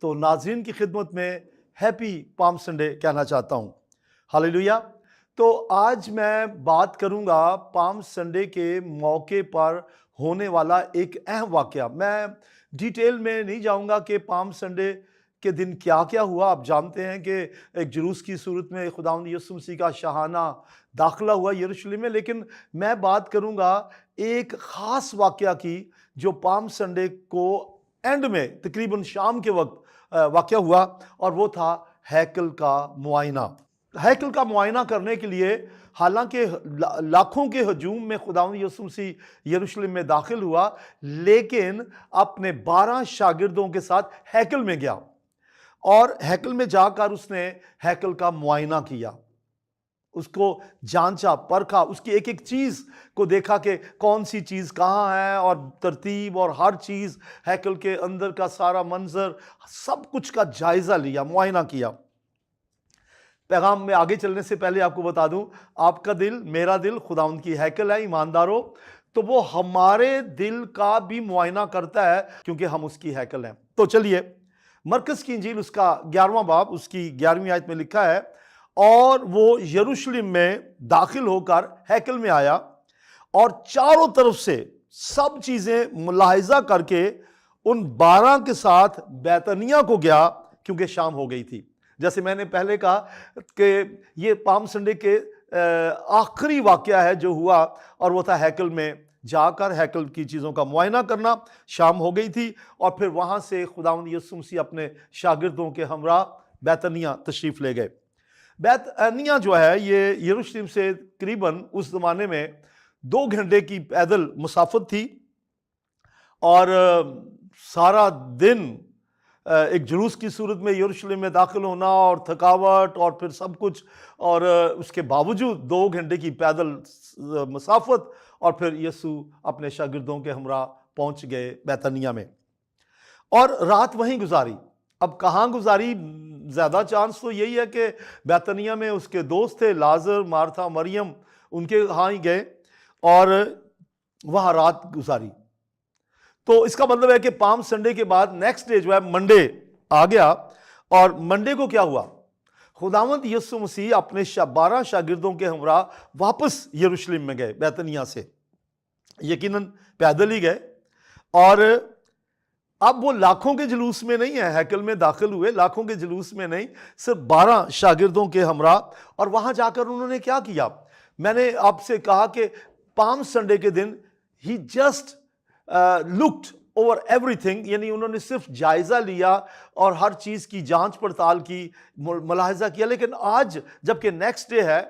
تو ناظرین کی خدمت میں ہیپی پام سنڈے کہنا چاہتا ہوں۔ ہاللیلویا۔ تو آج میں بات کروں گا پام سنڈے کے موقع پر ہونے والا ایک اہم واقعہ۔ میں ڈیٹیل میں نہیں جاؤں گا کہ پام سنڈے کے دن کیا کیا ہوا۔ آپ جانتے ہیں کہ ایک جلوس کی صورت میں خداوند یسوع مسیح کا شاہانہ داخلہ ہوا یروشلم میں، لیکن میں بات کروں گا ایک خاص واقعہ کی جو پام سنڈے کو اینڈ میں تقریباً شام کے وقت واقعہ ہوا، اور وہ تھا ہیکل کا معائنہ۔ ہیکل کا معائنہ کرنے کے لیے حالانکہ لاکھوں کے ہجوم میں خداوند یسوع مسیح یروشلم میں داخل ہوا، لیکن اپنے 12 شاگردوں کے ساتھ ہیکل میں گیا، اور ہیکل میں جا کر اس نے ہیکل کا معائنہ کیا، اس کو جانچا پرکھا، اس کی ایک ایک چیز کو دیکھا کہ کون سی چیز کہاں ہے، اور ترتیب اور ہر چیز، ہیکل کے اندر کا سارا منظر، سب کچھ کا جائزہ لیا، معائنہ کیا۔ پیغام میں آگے چلنے سے پہلے آپ کو بتا دوں، آپ کا دل، میرا دل خداوند کی ہیکل ہے ایمانداروں، تو وہ ہمارے دل کا بھی معائنہ کرتا ہے کیونکہ ہم اس کی ہیکل ہیں۔ تو چلیے مرکز کی انجیل اس کا 11واں باب اس کی 11ویں آیت میں لکھا ہے، اور وہ یروشلم میں داخل ہو کر ہیکل میں آیا اور چاروں طرف سے سب چیزیں ملاحظہ کر کے ان 12 کے ساتھ بیتنیہ کو گیا کیونکہ شام ہو گئی تھی۔ جیسے میں نے پہلے کہا کہ یہ پام سنڈے کے آخری واقعہ ہے جو ہوا، اور وہ تھا ہیکل میں جا کر ہیکل کی چیزوں کا معائنہ کرنا۔ شام ہو گئی تھی، اور پھر وہاں سے خداوند یسوع مسیح اپنے شاگردوں کے ہمراہ بیتنیہ تشریف لے گئے۔ بیتنیہ جو ہے یہ یروشلم سے تقریباً اس زمانے میں 2 گھنٹے کی پیدل مسافت تھی، اور سارا دن ایک جلوس کی صورت میں یروشلم میں داخل ہونا، اور تھکاوٹ، اور پھر سب کچھ، اور اس کے باوجود 2 گھنٹے کی پیدل مسافت، اور پھر یسوع اپنے شاگردوں کے ہمراہ پہنچ گئے بیتنیہ میں، اور رات وہیں گزاری۔ اب کہاں گزاری؟ زیادہ چانس تو یہی ہے کہ بیتنیہ میں اس کے دوست تھے، لازر، مارتھا، مریم، ان کے ہاں ہی گئے اور وہاں رات گزاری۔ تو اس کا مطلب ہے کہ پام سنڈے کے بعد نیکسٹ ڈے جو ہے منڈے آ گیا، اور منڈے کو کیا ہوا؟ خداوند یسوع مسیح اپنے 12 شاگردوں کے ہمراہ واپس یروشلم میں گئے بیتنیہ سے، یقیناً پیدل ہی گئے، اور اب وہ لاکھوں کے جلوس میں نہیں ہے، ہیکل میں داخل ہوئے لاکھوں کے جلوس میں نہیں، صرف 12 شاگردوں کے ہمراہ۔ اور وہاں جا کر انہوں نے کیا کیا؟ میں نے آپ سے کہا کہ پام سنڈے کے دن ہی just looked over everything, یعنی انہوں نے صرف جائزہ لیا اور ہر چیز کی جانچ پڑتال کی، ملاحظہ کیا۔ لیکن آج جبکہ نیکسٹ ڈے ہے،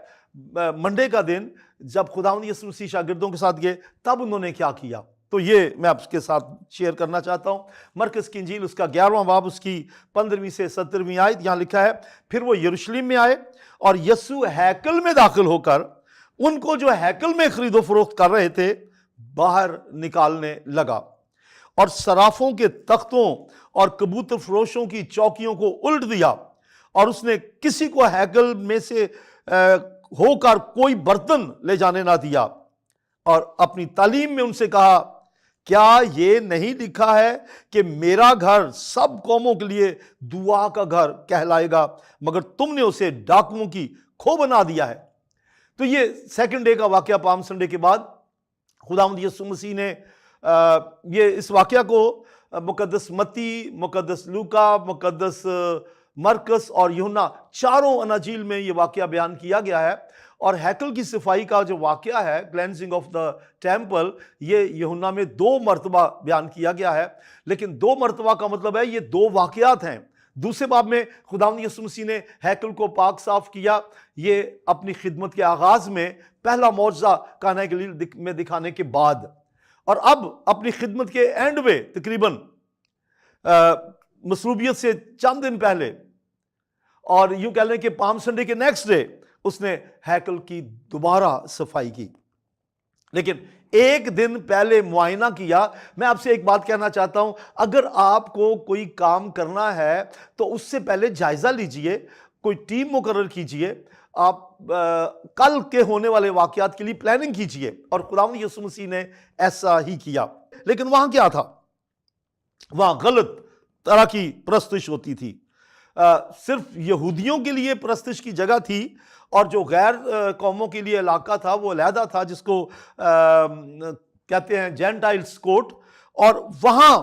منڈے کا دن، جب خداوند یسوع مسیح شاگردوں کے ساتھ گئے، تب انہوں نے کیا کیا؟ تو یہ میں آپ کے ساتھ شیئر کرنا چاہتا ہوں۔ مرکز کی انجیل اس کا 11واں باب اس کی 15ویں سے 17ویں آیت، یہاں لکھا ہے، پھر وہ یروشلم میں آئے، اور یسوع ہیکل میں داخل ہو کر ان کو جو ہیکل میں خرید و فروخت کر رہے تھے باہر نکالنے لگا، اور صرافوں کے تختوں اور کبوتر فروشوں کی چوکیوں کو الٹ دیا، اور اس نے کسی کو ہیکل میں سے ہو کر کوئی برتن لے جانے نہ دیا، اور اپنی تعلیم میں ان سے کہا، کیا یہ نہیں لکھا ہے کہ میرا گھر سب قوموں کے لیے دعا کا گھر کہلائے گا، مگر تم نے اسے ڈاکوؤں کی کھو بنا دیا ہے۔ تو یہ سیکنڈ ڈے کا واقعہ، پام سنڈے کے بعد خداوند یسوع مسیح نے یہ اس واقعہ کو مقدس متی، مقدس لوکا، مقدس مرکس اور یوحنا، چاروں اناجیل میں یہ واقعہ بیان کیا گیا ہے۔ اور ہیکل کی صفائی کا جو واقعہ ہے، کلینزنگ آف دا ٹیمپل، یہ یوحنا میں 2 مرتبہ بیان کیا گیا ہے، لیکن 2 مرتبہ کا مطلب ہے یہ 2 واقعات ہیں۔ دوسرے باب میں خداوند یسوع مسیح نے ہیکل کو پاک صاف کیا، یہ اپنی خدمت کے آغاز میں پہلا معجزہ قانا گلیل میں دکھانے کے بعد، اور اب اپنی خدمت کے اینڈ میں تقریباً مصلوبیت سے چند دن پہلے، اور یوں کہہ لیں کہ پام سنڈے کے نیکسٹ ڈے، اس نے ہیکل کی دوبارہ صفائی کی، لیکن ایک دن پہلے معائنہ کیا۔ میں آپ سے ایک بات کہنا چاہتا ہوں، اگر آپ کو کوئی کام کرنا ہے تو اس سے پہلے جائزہ لیجئے، کوئی ٹیم مقرر کیجئے، آپ کل کے ہونے والے واقعات کے لیے پلاننگ کیجئے، اور خداوند یسوع مسیح نے ایسا ہی کیا۔ لیکن وہاں کیا تھا؟ وہاں غلط तरह की परस्तिश होती थी। सिर्फ यहूदियों के लिए परस्तिश की जगह थी, और जो गैर कौमों के लिए इलाका था वो अलहदा था, जिसको कहते हैं जेंटाइल्स कोर्ट। और वहां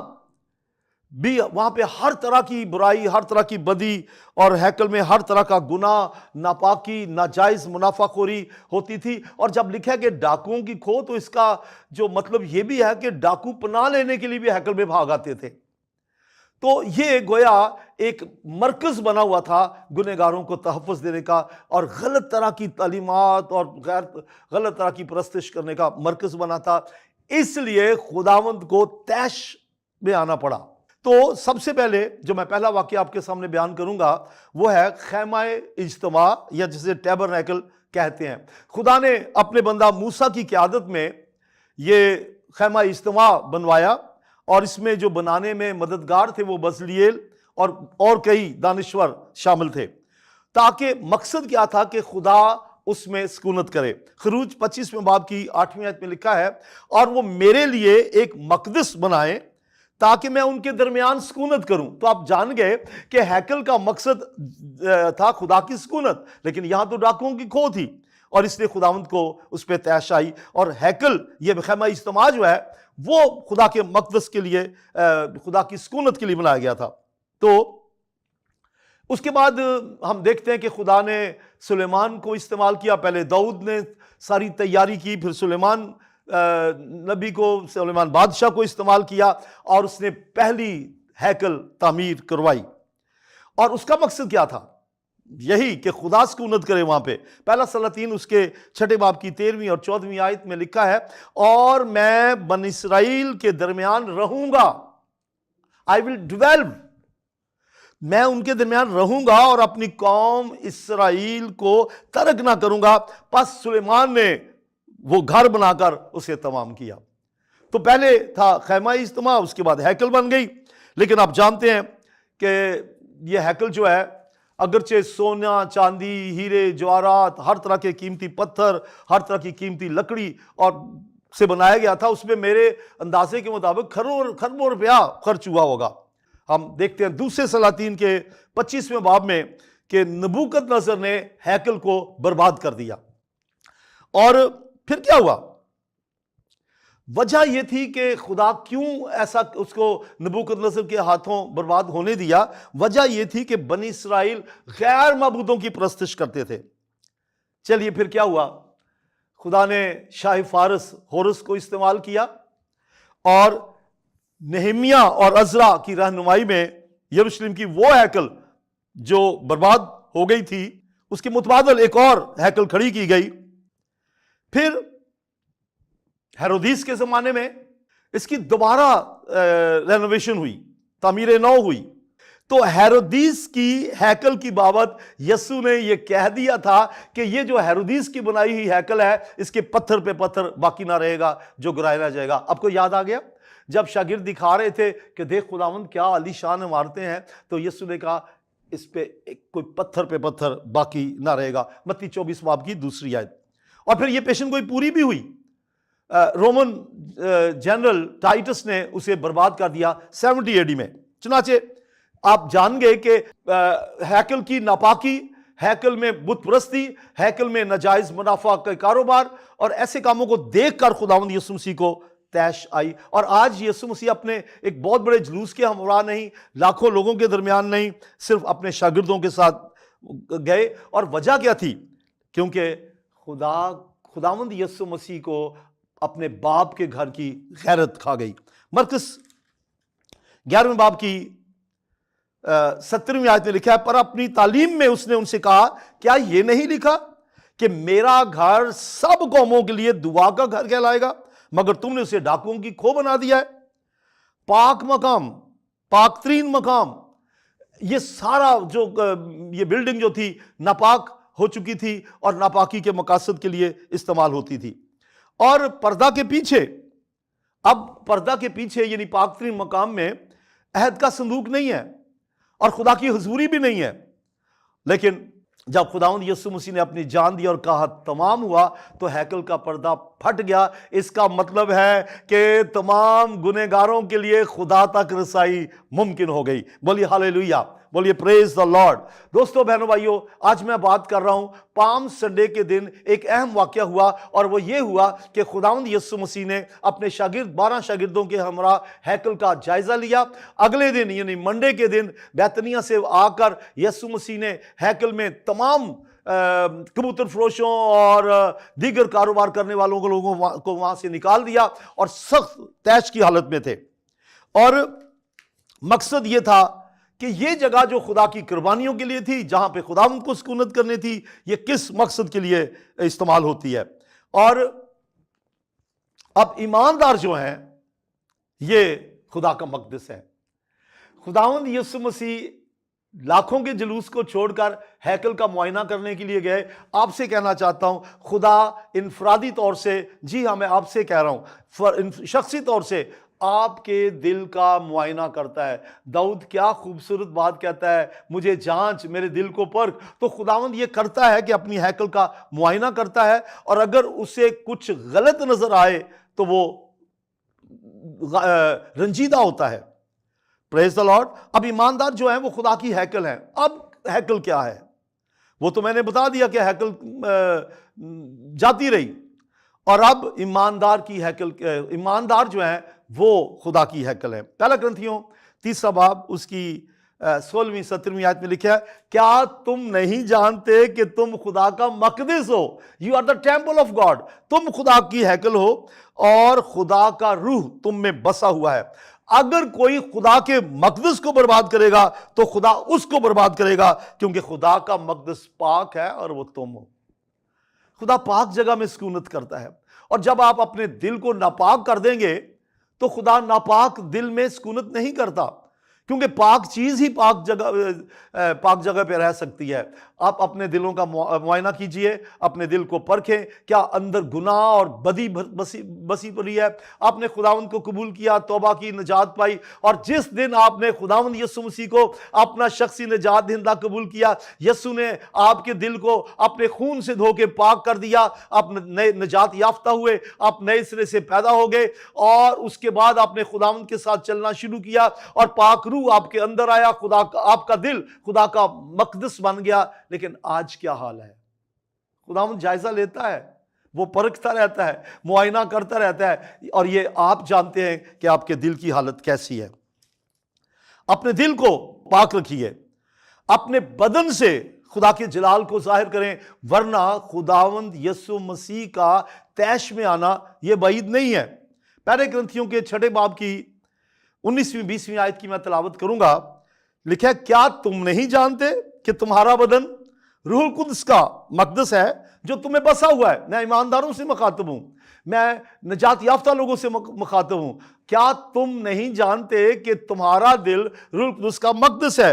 पे हर तरह की बुराई, हर तरह की बदी, और हैकल में हर तरह का गुनाह, नापाकी, नाजायज मुनाफाखोरी होती थी। और जब लिखा है कि डाकुओं की खो, तो इसका जो मतलब ये भी है कि डाकू पनाह लेने के लिए भी हैकल में भाग आते थे। तो ये गोया एक मरकज बना हुआ था गुनहगारों को तहफ़्फ़ुज़ देने का, और गलत तरह की तालीमात और गलत तरह की परस्तिश करने का मरकज बना था। इसलिए खुदावंद को तैश में आना पड़ा। तो सबसे पहले जो मैं पहला वाक्य आपके सामने बयान करूंगा वो है खैमाए इज्तिमा, या जिसे टैबरनेकल कहते हैं। खुदा ने अपने बंदा मूसा की क़यादत में ये खैमा इज्तिमा बनवाया, और इसमें जो बनाने में मददगार थे वो बसलिएल और कई दानिश्वर शामिल थे, ताकि मकसद क्या था कि खुदा उसमें सुकूनत करे। खरूज 25वें बाब की 8वीं आयत में लिखा है, और वो मेरे लिए एक मकदस बनाए ताकि मैं उनके दरमियान सुकूनत करूं। तो आप जान गए कि हैकल का मकसद था खुदा की सुकूनत, लेकिन यहां तो डाकुओं की खो थी, और इसलिए खुदावंद को उस पर तैश आई। और हैकल, ये खैमा इज्तिमा जो है, वो खुदा के मकदस के लिए, खुदा की सुकूनत के लिए बनाया गया था। तो उसके बाद हम देखते हैं कि खुदा ने सुलेमान को इस्तेमाल किया। पहले दाऊद ने सारी तैयारी की, फिर सुलेमान नबी को, सुलेमान बादशाह को इस्तेमाल किया, और उसने पहली हैकल तामीर करवाई। और उसका मकसद क्या था? यही कि खुदा सुकूनत करे वहां पे। पहला सलातीन उसके 6 बाब की 13वीं और 14वीं आयत में लिखा है, और मैं बन इसराइल के दरमियान रहूंगा, आई विल डिवेल्व, मैं उनके दरमियान रहूंगा और अपनी कौम इसराइल को तर्क ना करूंगा। बस सुलेमान ने वो घर बनाकर उसे तमाम किया। तो पहले था खैमा इज्तिमा, उसके बाद हैकल बन गई। लेकिन आप जानते हैं कि यह हैकल जो है, अगरचे सोना, चांदी, हीरे, जवाहरात, हर तरह के कीमती पत्थर, हर तरह की कीमती लकड़ी और से बनाया गया था, उसमें मेरे अंदाजे के मुताबिक खरबों रुपया खर्च हुआ होगा। हम देखते हैं दूसरे सलातीन के 25वें बाब में कि नबूकदनेस्सर ने हैकल को बर्बाद कर दिया। और फिर क्या हुआ? वजह यह थी कि खुदा क्यों ऐसा उसको नबूकदनेस्सर के हाथों बर्बाद होने दिया। वजह यह थी कि बनी इसराइल गैर माबूदों की परस्तिश करते थे। चलिए फिर क्या हुआ? खुदा ने शाह फारस होरस को इस्तेमाल किया, और नेहमिया और अज़रा की रहनुमाई में यरूशलेम की वो हैकल जो बर्बाद हो गई थी, उसके मुतबादल एक और हैकल खड़ी की गई। फिर हेरोदीस के ज़माने में इसकी दोबारा रेनोवेशन हुई, तामीर नौ हुई। तो हेरोदीस की हैकल की बाबत यसू ने यह कह दिया था कि ये जो हेरोदीस की बनाई हुई हैकल है, इसके पत्थर पे पत्थर बाकी ना रहेगा जो गिराया ना जाएगा। आपको याद आ गया जब शागिर्द दिखा रहे थे कि देख खुदावंद क्या आलीशान इमारतें हैं, तो यसू ने कहा इस पे कोई पत्थर पे पत्थर बाकी ना रहेगा। मत्ती 24 बाब की 2 आयत। और फिर ये पेशन गोई पूरी भी हुई। रोमन जनरल टाइटस ने उसे बर्बाद कर दिया 70 AD में। चुनाचे आप जान गए कि हैकल की नापाकी, हैकल में बुत परस्ती, हैकल में नाजायज मुनाफा का कारोबार, और ऐसे कामों को देखकर खुदावंद यीशु मसीह को तैश आई। और आज यीशु मसीह अपने एक बहुत बड़े जुलूस के हमरा नहीं, लाखों लोगों के दरमियान नहीं, सिर्फ अपने शागिर्दों के साथ गए। और वजह क्या थी? क्योंकि खुदावंद यीशु मसीह को अपने बाप के घर की गैरत खा गई। मरकस 11वें बाब की 17वीं आयत में लिखा है, पर अपनी तालीम में उसने उनसे कहा, क्या ये नहीं लिखा कि मेरा घर सब कौमों के लिए दुआ का घर कहलाएगा, मगर तुमने उसे डाकुओं की खो बना दिया है। पाक मकाम, पाक तरीन मकाम, ये सारा जो ये बिल्डिंग जो थी नापाक हो चुकी थी और नापाकी के मकासद के लिए इस्तेमाल होती थी। और पर्दा के पीछे, अब पर्दा के पीछे यानी पाक तरीन मकाम में अहद का संदूक नहीं है और खुदा की हुजूरी भी नहीं है, लेकिन जब खुदावंद यीशु मसीह ने अपनी जान दी और कहा तमाम हुआ, तो हैकल का पर्दा फट गया। इसका मतलब है कि तमाम गुनहगारों के लिए खुदा तक रसाई मुमकिन हो गई। बोलिए हालेलुया, बोलिए प्रेज द लॉर्ड। दोस्तों, बहनों, भाइयों, आज मैं बात कर रहा हूं पाम संडे के दिन एक अहम वाकया हुआ, और वो ये हुआ कि खुदावंद यीशु मसीह ने अपने शागिर्द 12 शागिर्दों के हमरा हैकल का जायजा लिया। अगले दिन यानी मंडे के दिन बैतनिया से आकर यीशु मसीह ने हैकल में तमाम कबूतर फरोशों और दीगर कारोबार करने वालों को लोगों को वहां से निकाल दिया और सख्त तैश की हालत में थे। और मकसद ये था कि ये जगह जो खुदा की कुर्बानियों के लिए थी, जहां पे खुदा उनको सुकूनत करनी थी, ये किस मकसद के लिए इस्तेमाल होती है। और अब ईमानदार जो हैं ये खुदा का मकदस है। खुदावंद यीशु मसीह लाखों के जुलूस को छोड़कर हैकल का मुआयना करने के लिए गए। आपसे कहना चाहता हूं, खुदा इनफरादी तौर से, जी हाँ मैं आपसे कह रहा हूं, शख्सी तौर से आपके दिल का मुआयना करता है। दाऊद क्या खूबसूरत बात कहता है, मुझे जांच, मेरे दिल को परख। तो खुदावंद ये करता है कि अपनी हैकल का मुआयना करता है, और अगर उसे कुछ गलत नजर आए तो वो रंजीदा होता है। Praise the Lord. अब ईमानदार जो है वो खुदा की हैकल है। अब हैकल क्या है वो तो मैंने बता दिया कि हैकल जाती रही, और अब ईमानदार की हैकल, ईमानदार जो है वो खुदा की हैकल है। पहला ग्रंथियों 3 बाब उसकी 16वीं 17वीं आयत में लिखा है, क्या तुम नहीं जानते कि तुम खुदा का मकदस हो? You are the temple of God. तुम खुदा की हैकल हो और खुदा का रूह तुम में बसा हुआ है। अगर कोई खुदा के मकदस को बर्बाद करेगा तो खुदा उसको बर्बाद करेगा, क्योंकि खुदा का मकदस पाक है और वो तुम हो। खुदा पाक जगह में सुकूनत करता है, और जब आप अपने दिल को नापाक कर देंगे तो खुदा नापाक दिल में सुकूनत नहीं करता, क्योंकि पाक चीज ही पाक जगह पे रह सकती है। आप अपने दिलों का मुआयना कीजिए, अपने दिल को परखें, क्या अंदर गुनाह और बदी बसी पड़ी है। आपने खुदावंद को कबूल किया, तौबा की, निजात पाई, और जिस दिन आपने खुदावंद यीशु मसीह को अपना शख्सी निजात दहिंदा कबूल किया, यीशु ने आपके दिल को अपने खून से धो के पाक कर दिया, आप नए निजात याफ्ता हुए, आप नए सिरे से पैदा हो गए, और उसके बाद आपने खुदावंद के साथ चलना शुरू किया, और पाक रूह आपके अंदर आया, खुदा का, आपका दिल खुदा का मकदस बन गया। लेकिन आज क्या हाल है? खुदावंद जायजा लेता है, वो परखता रहता है, मुआयना करता रहता है, और ये आप जानते हैं कि आपके दिल की हालत कैसी है। अपने दिल को पाक रखिए, अपने बदन से खुदा के जलाल को जाहिर करें, वरना खुदावंद यीशु मसीह का तैश में आना यह बईद नहीं है। पहले ग्रंथियों के 6 बाब की 19वीं 20वीं आयत की मैं तलावत करूंगा। लिखा है, क्या तुम नहीं जानते कि तुम्हारा बदन रूह कुद्स का मकदस है जो तुम्हें बसा हुआ है? मैं ईमानदारों से मुखातब हूं, मैं निजात याफ्ता लोगों से मुखातब हूं। क्या तुम नहीं जानते कि तुम्हारा दिल रूह कुद्स का मकदस है,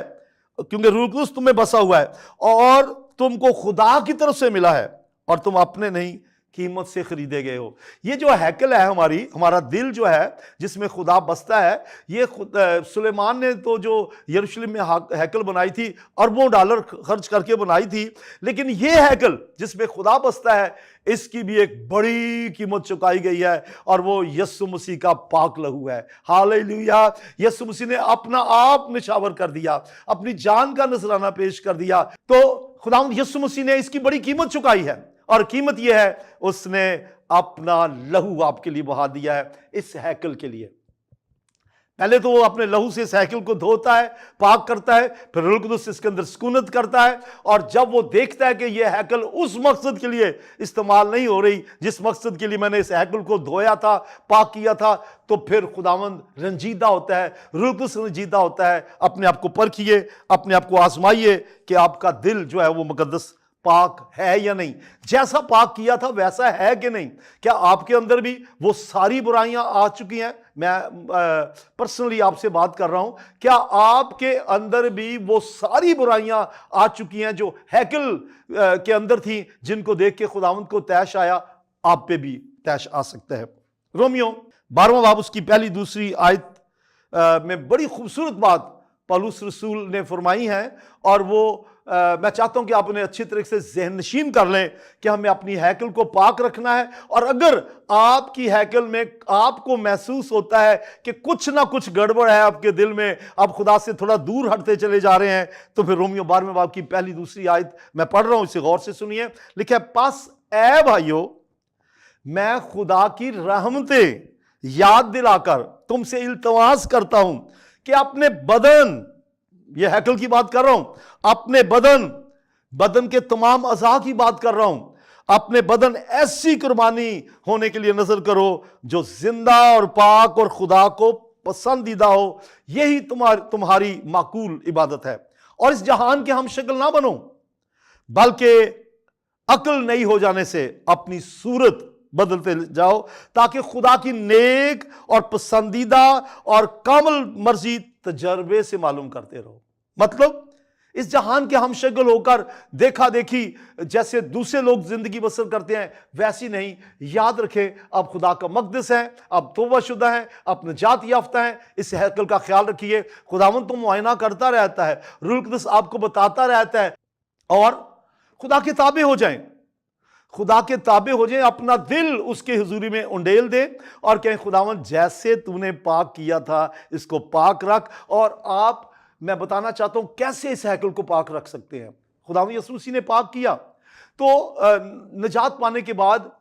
क्योंकि रूह कुद्स तुम्हें बसा हुआ है और तुमको खुदा की तरफ से मिला है, और तुम अपने नहीं कीमत से खरीदे गए हो। ये जो हैकल है हमारा दिल जो है जिसमें खुदा बसता है, ये सुलेमान ने तो जो यरूशलेम में हैकल बनाई थी, अरबों डॉलर खर्च करके बनाई थी, लेकिन ये हैकल जिसमें खुदा बसता है, इसकी भी एक बड़ी कीमत चुकाई गई है, और वो यीशु मसीह का पाक लहू है। हालेलुया। यीशु मसीह ने अपना आप निछावर कर दिया, अपनी जान का नजराना पेश कर दिया। तो खुदावंद यीशु मसीह ने इसकी बड़ी कीमत चुकाई है, और कीमत यह है उसने अपना लहू आपके लिए बहा दिया है इस हैकल के लिए। पहले तो वो अपने लहू से इस हैकल को धोता है, पाक करता है, फिर रूह कुद्स इसके अंदर सुकूनत करता है, और जब वो देखता है कि यह हैकल उस मकसद के लिए इस्तेमाल नहीं हो रही जिस मकसद के लिए मैंने इस हैकल को धोया था, पाक किया था, तो फिर खुदावंद रंजीदा होता है, रूह कुद्स रंजीदा होता है। अपने आप को परखिए, अपने आप को आजमाइए कि आपका दिल जो है वो मुकद्दस पाक है या नहीं। जैसा पाक किया था वैसा है कि नहीं। क्या आपके अंदर भी वो सारी बुराइयां आ चुकी हैं? मैं पर्सनली आपसे बात कर रहा हूं, क्या आपके अंदर भी वो सारी बुराइयां आ चुकी हैं जो हैकल के अंदर थी, जिनको देख के खुदावंद को तैश आया? आप पे भी तैश आ सकता है। रोमियो 12वां बाब उसकी पहली दूसरी आयत में बड़ी खूबसूरत बात पौलुस रसूल ने फरमाई हैं, और वो मैं चाहता हूं कि आप उन्हें अच्छी तरीके से ज़हन नशीन कर लें कि हमें अपनी हैकल को पाक रखना है। और अगर आपकी हैकल में आपको महसूस होता है कि कुछ ना कुछ गड़बड़ है आपके दिल में, आप खुदा से थोड़ा दूर हटते चले जा रहे हैं, तो फिर रोमियो 12वें बाब की पहली दूसरी आयत मैं पढ़ रहा हूं, इसे गौर से सुनिए। लिखा है, पास ऐ भाइयों, मैं खुदा की रहमतें याद दिलाकर तुमसे इल्तमास करता हूं कि अपने बदन, ये हैकल की बात कर रहा हूं, अपने बदन के तमाम अज़ा की बात कर रहा हूं, अपने बदन ऐसी कुर्बानी होने के लिए नजर करो जो जिंदा और पाक और खुदा को पसंदीदा हो, यही तुम्हारी माकूल इबादत है। और इस जहान के हम शक्ल ना बनो, बल्कि अक्ल नहीं हो जाने से अपनी सूरत बदलते जाओ, ताकि खुदा की नेक और पसंदीदा और कामिल मर्जी तजर्बे से मालूम करते रहो। मतलब इस जहान के हम शक्ल होकर देखा देखी जैसे दूसरे लोग जिंदगी बसर करते हैं, वैसी नहीं। याद रखें, आप खुदा का मकदस हैं, आप तौबा शुदा हैं, आप निजात याफ्ता हैं। इस हैकल का ख्याल रखिए। खुदावंद तो मुआयना करता रहता है, रूह कुद्दूस आपको बताता रहता है, और खुदा के ताबे हो जाएं, खुदा के ताबे हो जाएं, अपना दिल उसके हुजूरी में उंडेल दे और कहें, खुदावंद जैसे तूने पाक किया था इसको पाक रख। और आप, मैं बताना चाहता हूं कैसे इस हैकल को पाक रख सकते हैं। खुदावंद यीशु मसीह ने पाक किया, तो निजात पाने के बाद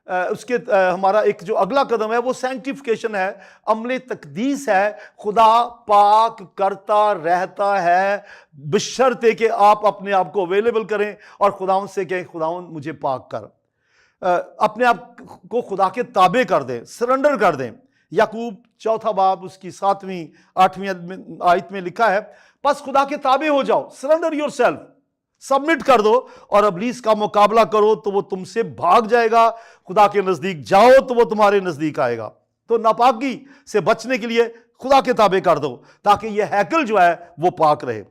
उसके हमारा एक जो अगला कदम है वो सैंक्टिफिकेशन है, अमले तकदीस है। खुदा पाक करता रहता है, बशर्ते कि आप अपने आप को अवेलेबल करें और खुदावंद से कहें, खुदावंद मुझे पाक कर। अपने आप को खुदा के ताबे कर दें, सरेंडर कर दें। याकूब 4 बाब उसकी 7वीं 8वीं आयत में लिखा है, बस खुदा के ताबे हो जाओ, सरेंडर योरसेल्फ, सबमिट कर दो और इब्लीस का मुकाबला करो तो वो तुमसे भाग जाएगा। खुदा के नजदीक जाओ तो वो तुम्हारे नजदीक आएगा। तो नापाकी से बचने के लिए खुदा के ताबे कर दो, ताकि ये हैकल जो है वो पाक रहे।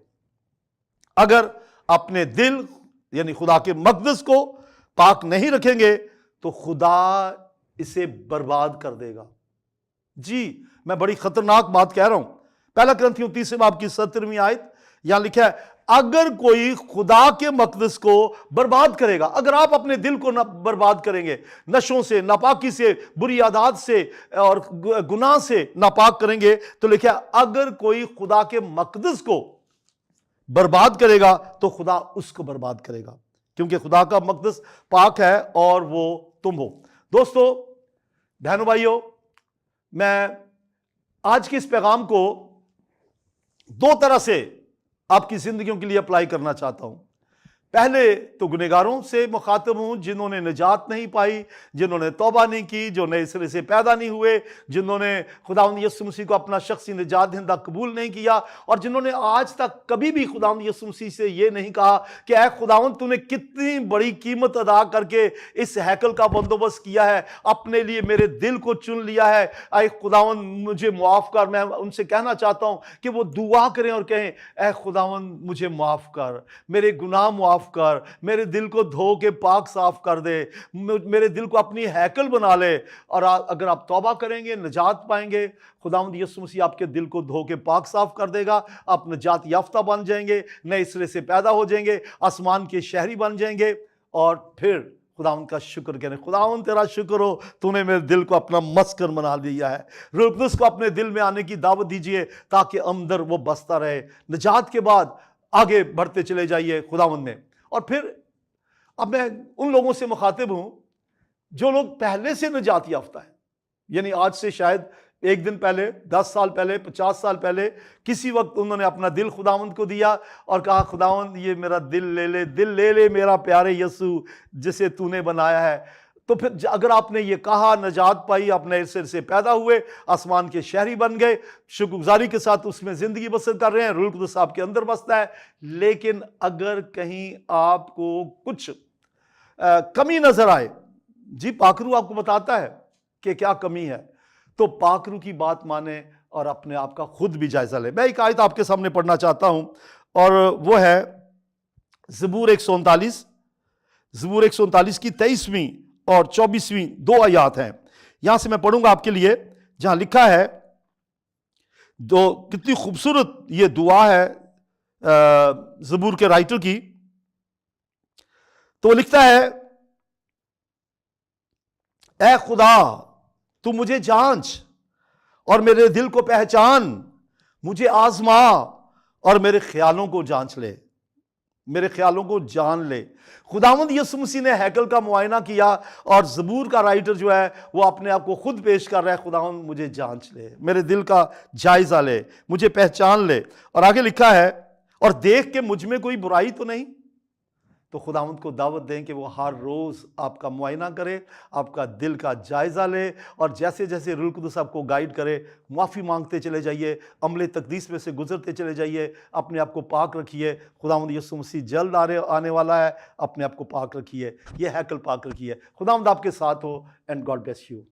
अगर अपने दिल यानी खुदा के मकदस को पाक नहीं रखेंगे तो खुदा इसे बर्बाद कर देगा। जी, मैं बड़ी खतरनाक बात कह रहा हूं। पहला कुरिन्थियों 3 बाब की 17वीं आयत, यहां लिखा है, अगर कोई खुदा के मकदस को बर्बाद करेगा, अगर आप अपने दिल को बर्बाद करेंगे, नशों से, नापाकी से, बुरी आदत से और गुनाह से नापाक करेंगे, तो लिखा है, अगर कोई खुदा के मकदस को बर्बाद करेगा तो खुदा उसको बर्बाद करेगा, क्योंकि खुदा का मकदस पाक है और वो तुम हो। दोस्तों, बहनों, भाइयों, मैं आज के इस पैगाम को 2 तरह से आपकी जिंदगियों के लिए अप्लाई करना चाहता हूं। पहले तो गुनहगारों से मुखातब हूं, जिन्होंने निजात नहीं पाई, जिन्होंने तौबा नहीं की, जो नए सिरे से पैदा नहीं हुए, जिन्होंने खुदावंद यीशु मसीह को अपना शख्सी निजात दहिंदा कबूल नहीं किया, और जिन्होंने आज तक कभी भी खुदावंद यीशु मसीह से ये नहीं कहा कि ऐ खुदावंद तूने कितनी बड़ी कीमत अदा करके इस हैकल का बंदोबस्त किया है, अपने लिए मेरे दिल को चुन लिया है, ऐ खुदावंद मुझे मुआफ कर। मैं उनसे कहना चाहता हूं कि वो दुआ करें और कहें, ऐ खुदावंद मुझे माफ कर, मेरे गुनाह माफ कर, मेरे दिल को धो के पाक साफ कर दे, मेरे दिल को अपनी हैकल बना ले। और अगर आप तौबा करेंगे, निजात पाएंगे। खुदावंद यीशु मसीह आपके दिल को धो के पाक साफ कर देगा, आप निजात याफ्ता बन जाएंगे, नए सिरे से पैदा हो जाएंगे, आसमान के शहरी बन जाएंगे। और फिर खुदावंद का शुक्र करें, खुदावंद तेरा शुक्र हो, तूने मेरे दिल को अपना मस्कन बना दिया है। रूह कुद्दूस को अपने दिल में आने की दावत दीजिए ताकि अंदर वो बसता रहे। निजात के बाद आगे बढ़ते चले जाइए खुदावंद में। और फिर अब मैं उन लोगों से मुखातिब हूं जो लोग पहले से निजात याफ्ता है, यानी आज से शायद 1 दिन पहले, 10 साल पहले, 50 साल पहले किसी वक्त उन्होंने अपना दिल खुदावंद को दिया और कहा, खुदावंद ये मेरा दिल ले ले मेरा प्यारे यीशु जिसे तूने बनाया है। तो फिर अगर आपने ये कहा, निजात पाई, आप नए सिर से पैदा हुए, आसमान के शहरी बन गए, शुक्रगुजारी के साथ उसमें जिंदगी बसर कर रहे हैं, रूह कुद्दूस आपके अंदर बसता है। लेकिन अगर कहीं आपको कुछ कमी नजर आए, जी पाकरू आपको बताता है कि क्या कमी है, तो पाकरू की बात माने और अपने आप का खुद भी जायजा ले। मैं एक आयत आपके सामने पढ़ना चाहता हूं और वो है ज़बूर 139 की 23वीं और 24वीं 2 आयत हैं। यहां से मैं पढ़ूंगा आपके लिए, जहां लिखा है, جو کتنی خوبصورت یہ دعا ہے زبور کے رائٹر کی. تو وہ لکھتا ہے اے خدا تو مجھے جانچ اور میرے دل کو پہچان، مجھے آزما اور میرے خیالوں کو جانچ لے، میرے خیالوں کو جان لے. خداوند یسوع مسیح نے ہیکل کا معائنہ کیا اور زبور کا رائٹر جو ہے وہ اپنے آپ کو خود پیش کر رہا ہے، خداوند مجھے جانچ لے، میرے دل کا جائزہ لے، مجھے پہچان لے. اور آگے لکھا ہے اور دیکھ کہ مجھ میں کوئی برائی تو نہیں. تو خداوند کو دعوت دیں کہ وہ ہر روز آپ کا معائنہ کرے، آپ کا دل کا جائزہ لے، اور جیسے جیسے روح القدس آپ کو گائیڈ کرے معافی مانگتے چلے جائیے، عمل تقدیس میں سے گزرتے چلے جائیے، اپنے آپ کو پاک رکھیے. خداوند یسوع مسیح جلد آنے والا ہے، اپنے آپ کو پاک رکھیے، یہ ہیکل پاک رکھیے. خداوند آپ کے ساتھ ہو، اینڈ گاڈ بلیس یو.